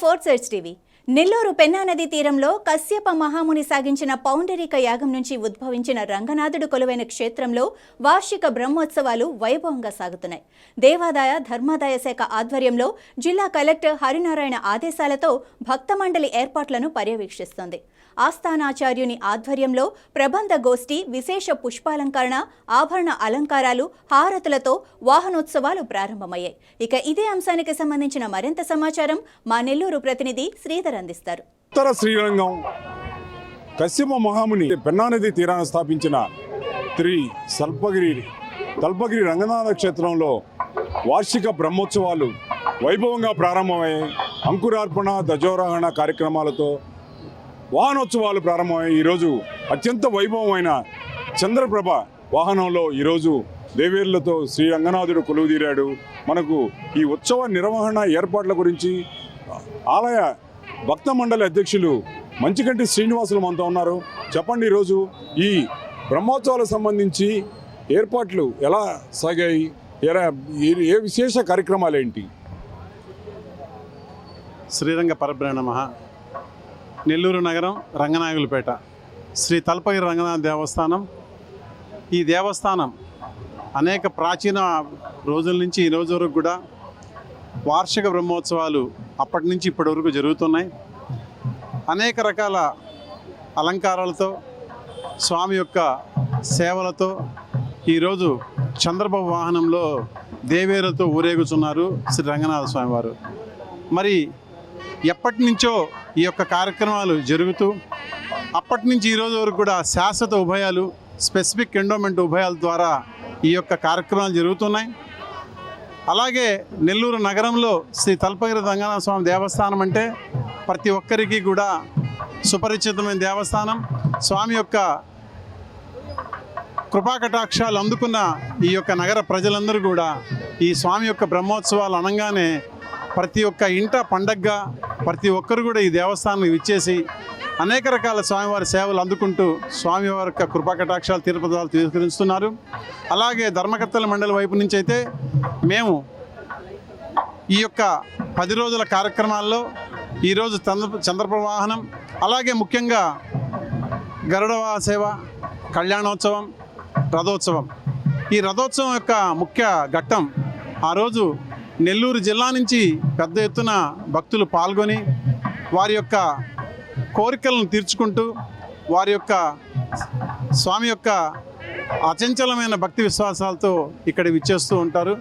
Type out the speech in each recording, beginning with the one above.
Fourth search TV. Nellore Penna నదీ తీరంలో కశ్యప మహాముని సాగించిన పౌండరీక యాగం నుంచి ఉద్భవించిన రంగనాథుడు కొలువైన క్షేత్రంలో వార్షిక బ్రహ్మోత్సవాలు వైభవంగా సాగుతున్నాయి. దేవాదాయ ధర్మాదాయ శాఖ ఆధ్వర్యంలో జిల్లా కలెక్టర్ హరినారాయణ ఆదేశాలతో భక్త మండలి ఏర్పాట్లను పర్యవేక్షిస్తోంది. ఆస్థానాచార్యుని ఆధ్వర్యంలో ప్రబంధ గోష్ఠి, విశేష పుష్పాలంకరణ, ఆభరణ అలంకారాలు, హారతులతో వాహనోత్సవాలు ప్రారంభమయ్యాయి. ఇక ఇదే అంశానికి సంబంధించిన మరింత సమాచారం మా నెల్లూరు ప్రతినిధి శ్రీధర్ అందిస్తారు. ఉత్తర శ్రీరంగం కశ్యప మహాముని పెన్నా నది తీరాన స్థాపించిన తల్పగిరి రంగనాథ క్షేత్రంలో వార్షిక బ్రహ్మోత్సవాలు వైభవంగా ప్రారంభమయ్యాయి. అంకురార్పణ, ధ్వజారోహణ కార్యక్రమాలతో వాహనోత్సవాలు ప్రారంభమయ్యాయి. ఈరోజు అత్యంత వైభవమైన చంద్రప్రభ వాహనంలో ఈరోజు దేవేర్లతో శ్రీ రంగనాథుడు కొలువుదీరాడు. మనకు ఈ ఉత్సవ నిర్వహణ ఏర్పాట్ల గురించి ఆలయ భక్త మండలి అధ్యక్షులు మంచికంటి శ్రీనివాసులు మనతో ఉన్నారు. చెప్పండి, ఈరోజు ఈ బ్రహ్మోత్సవాలకు సంబంధించి ఏర్పాట్లు ఎలా సాగాయి, ఏ విశేష కార్యక్రమాలు ఏంటి? శ్రీరంగ పరబ్రహ్మ నమః. నెల్లూరు నగరం, రంగనాయకులపేట, శ్రీ తల్పగిరి రంగనాథ దేవస్థానం. ఈ దేవస్థానం అనేక ప్రాచీన రోజుల నుంచి ఈ రోజు వరకు కూడా వార్షిక బ్రహ్మోత్సవాలు అప్పటి నుంచి ఇప్పటి వరకు జరుగుతున్నాయి. అనేక రకాల అలంకారాలతో, స్వామి యొక్క సేవలతో ఈరోజు చంద్రబాబు వాహనంలో దేవేరులతో ఊరేగుతున్నారు శ్రీ రంగనాథ స్వామివారు. మరి ఎప్పటి నుంచో ఈ యొక్క కార్యక్రమాలు జరుగుతూ అప్పటి నుంచి ఈరోజు వరకు కూడా శాశ్వత ఉభయాలు, స్పెసిఫిక్ ఎండోమెంట్ ఉభయాల ద్వారా ఈ యొక్క కార్యక్రమాలు జరుగుతున్నాయి. అలాగే నెల్లూరు నగరంలో శ్రీ తల్పగిరి రంగనాథ స్వామి దేవస్థానం అంటే ప్రతి ఒక్కరికి కూడా సుపరిచితమైన దేవస్థానం. స్వామి యొక్క కృపాకటాక్షాలు అందుకున్న ఈ యొక్క నగర ప్రజలందరూ కూడా ఈ స్వామి యొక్క బ్రహ్మోత్సవాలు అనగానే ప్రతి ఒక్క ఇంట పండగగా ప్రతి ఒక్కరు కూడా ఈ దేవస్థానానికి విచ్చేసి అనేక రకాల స్వామివారి సేవలు అందుకుంటూ స్వామివారి యొక్క కృపాకటాక్షాలు, తీర్థపదాలు తీసుకునిస్తున్నారు. అలాగే ధర్మకర్తల మండలి వైపు నుంచి అయితే మేము ఈ యొక్క 10 రోజుల కార్యక్రమాల్లో ఈరోజు చంద్రప్రవాహనం, అలాగే ముఖ్యంగా గరుడ సేవ, కళ్యాణోత్సవం, రథోత్సవం. ఈ రథోత్సవం యొక్క ముఖ్య ఘట్టం ఆ రోజు నెల్లూరు జిల్లా నుంచి పెద్ద ఎత్తున భక్తులు పాల్గొని వారి యొక్క కోరికలను తీర్చుకుంటూ వారి యొక్క స్వామి యొక్క అచంచలమైన భక్తి విశ్వాసాలతో ఇక్కడ విచ్చేస్తూ ఉంటారు.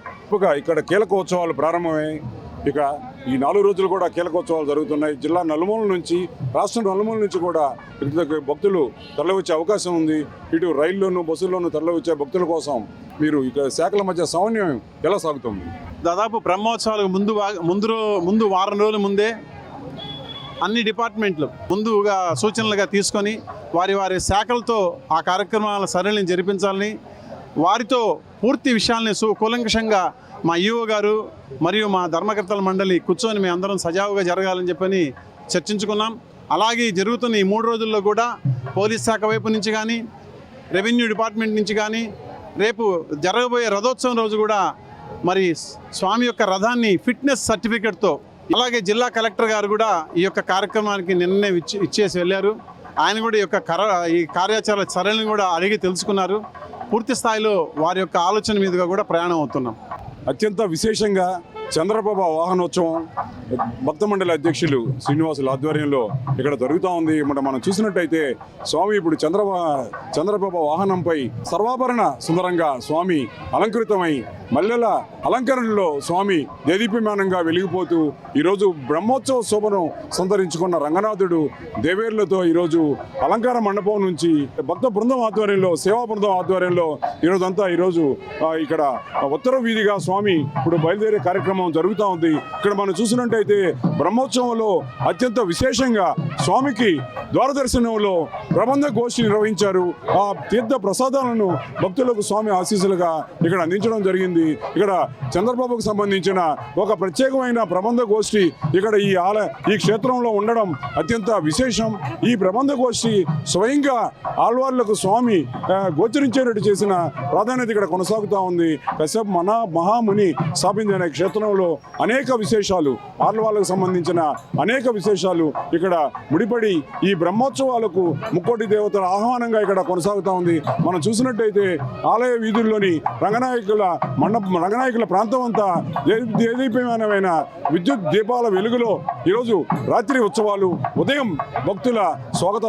ఇక్కడ కీలకోత్సవాలు ప్రారంభమయ్యాయి. ఇక ఈ 4 రోజులు కూడా కీలకోత్సవాలు జరుగుతున్నాయి. జిల్లా నలుమూల నుంచి, రాష్ట్రం నలుమూల నుంచి కూడా భక్తులు తరలివచ్చే అవకాశం ఉంది. ఇటు రైల్లోనూ, బస్సుల్లోనూ తరలివచ్చే భక్తుల కోసం మీరు ఇక శాఖల మధ్య సమన్వయం ఎలా సాగుతుంది? దాదాపు బ్రహ్మోత్సవాలకు ముందు వారం రోజుల ముందే అన్ని డిపార్ట్మెంట్లు ముందుగా సూచనలుగా తీసుకొని వారి శాఖలతో ఆ కార్యక్రమాల సరళిని జరిపించాలని, వారితో పూర్తి విషయాల్ని కూలంకషంగా మా ఈఓ గారు మరియు మా ధర్మకర్తల మండలి కూర్చొని మేము అందరం సజావుగా జరగాలని చెప్పని చర్చించుకున్నాం. అలాగే జరుగుతున్న ఈ 3 రోజుల్లో కూడా పోలీస్ శాఖ వైపు నుంచి కానీ, రెవెన్యూ డిపార్ట్మెంట్ నుంచి కానీ, రేపు జరగబోయే రథోత్సవం రోజు కూడా మరి స్వామి యొక్క రథాన్ని ఫిట్నెస్ సర్టిఫికెట్తో, అలాగే జిల్లా కలెక్టర్ గారు కూడా ఈ యొక్క కార్యక్రమానికి నిన్నే ఇచ్చేసి వెళ్ళారు. ఆయన కూడా ఈ కార్యాచరణ సరళిని కూడా అడిగి తెలుసుకున్నారు. పూర్తి స్థాయిలో వారి యొక్క ఆలోచన మీదుగా కూడా ప్రయాణం అవుతున్నాం. అత్యంత విశేషంగా చంద్రప్రభ వాహనోత్సవం భక్త మండలి అధ్యక్షులు శ్రీనివాసుల ఆధ్వర్యంలో ఇక్కడ జరుగుతూ ఉంది. మనం చూసినట్టయితే స్వామి ఇప్పుడు చంద్రప్రభ వాహనంపై సర్వాభరణ సుందరంగా స్వామి అలంకృతమై మల్లెల అలంకరణలో స్వామి దేదీప్యమానంగా వెలిగిపోతూ ఈరోజు బ్రహ్మోత్సవ శోభను సంతరించుకున్న రంగనాథుడు దేవేర్లతో ఈరోజు అలంకార మండపం నుంచి భక్త బృందం ఆధ్వర్యంలో, సేవా బృందం ఆధ్వర్యంలో ఈరోజు ఇక్కడ ఉత్తర వీధిగా స్వామి ఇప్పుడు బయలుదేరే కార్యక్రమం జరుగుతూ ఉంది. ఇక్కడ మనం చూసినట్టయితే బ్రహ్మోత్సవంలో అత్యంత విశేషంగా స్వామికి ద్వారదర్శనంలో ప్రబంధ గోష్ఠి నిర్వహించారు. ఆ తీర్థ ప్రసాదాలను భక్తులకు స్వామి ఆశీస్సులుగా ఇక్కడ అందించడం జరిగింది. ఇక్కడ చంద్రబాబుకు సంబంధించిన ఒక ప్రత్యేకమైన ప్రబంధ గోష్ఠి ఇక్కడ ఈ క్షేత్రంలో ఉండడం అత్యంత విశేషం. ఈ ప్రబంధ గోష్ఠి స్వయంగా ఆళ్వార్లకు స్వామి గోచరించేటట్టు చేసిన ప్రాధాన్యత ఇక్కడ కొనసాగుతూ ఉంది. కశ్యప మహాముని స్థాపించిన క్షేత్రం వాహనంలో అనేక విశేషాలు ఆళ్వాళ్ళకు సంబంధించిన అనేక విశేషాలు ఇక్కడ ముడిపడి ఈ బ్రహ్మోత్సవాలకు ముక్కోటి దేవతల ఆహ్వానంగా ఇక్కడ కొనసాగుతూ ఉంది. మనం చూసినట్టయితే ఆలయ వీధుల్లోని రంగనాయకుల ప్రాంతం అంతా దేదీప్యమానమైన విద్యుత్ దీపాల వెలుగులో ఈరోజు రాత్రి ఉత్సవాలు, ఉదయం భక్తుల స్వాగత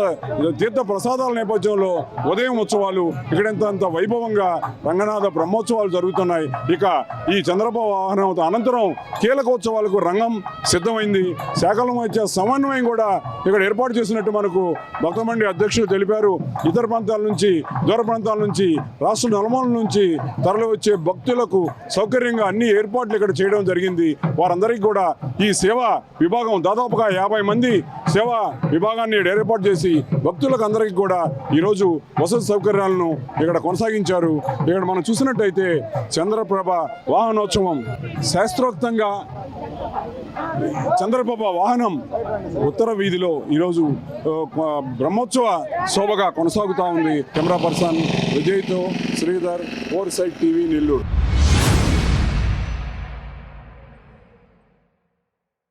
తీర్థ ప్రసాదాల నేపథ్యంలో ఉదయం ఉత్సవాలు ఇక్కడంత వైభవంగా రంగనాథ బ్రహ్మోత్సవాలు జరుగుతున్నాయి. ఇక ఈ చంద్రబాబు వాహనం అనంతరం కీలకోత్సవాలకు రంగం సిద్ధమైంది. శాఖల మధ్య సమన్వయం కూడా ఇక్కడ ఏర్పాటు చేసినట్టు మనకు భక్తమండి అధ్యక్షులు తెలిపారు. ఇతర ప్రాంతాల నుంచి, దూర ప్రాంతాల నుంచి, రాష్ట్ర నలుమూలల నుంచి తరలి వచ్చే భక్తులకు సౌకర్యంగా అన్ని ఏర్పాట్లు ఇక్కడ చేయడం జరిగింది. వారందరికీ కూడా ఈ సేవా విభాగం దాదాపుగా 50 మంది సేవా విభాగాన్ని ఏర్పాటు చేసి భక్తులకు అందరికీ కూడా ఈరోజు వసతి సౌకర్యాలను ఇక్కడ కొనసాగించారు. ఇక్కడ మనం చూసినట్టయితే చంద్రప్రభ వాహనోత్సవం శాస్త్రోక్తంగా చంద్రప్రభ వాహనం ఉత్తర వీధిలో ఈరోజు బ్రహ్మోత్సవ శోభగా కొనసాగుతూ ఉంది. కెమెరా పర్సన్ విజయ్తో శ్రీధర్, 4 సైడ్ టీవీ, నెల్లూరు.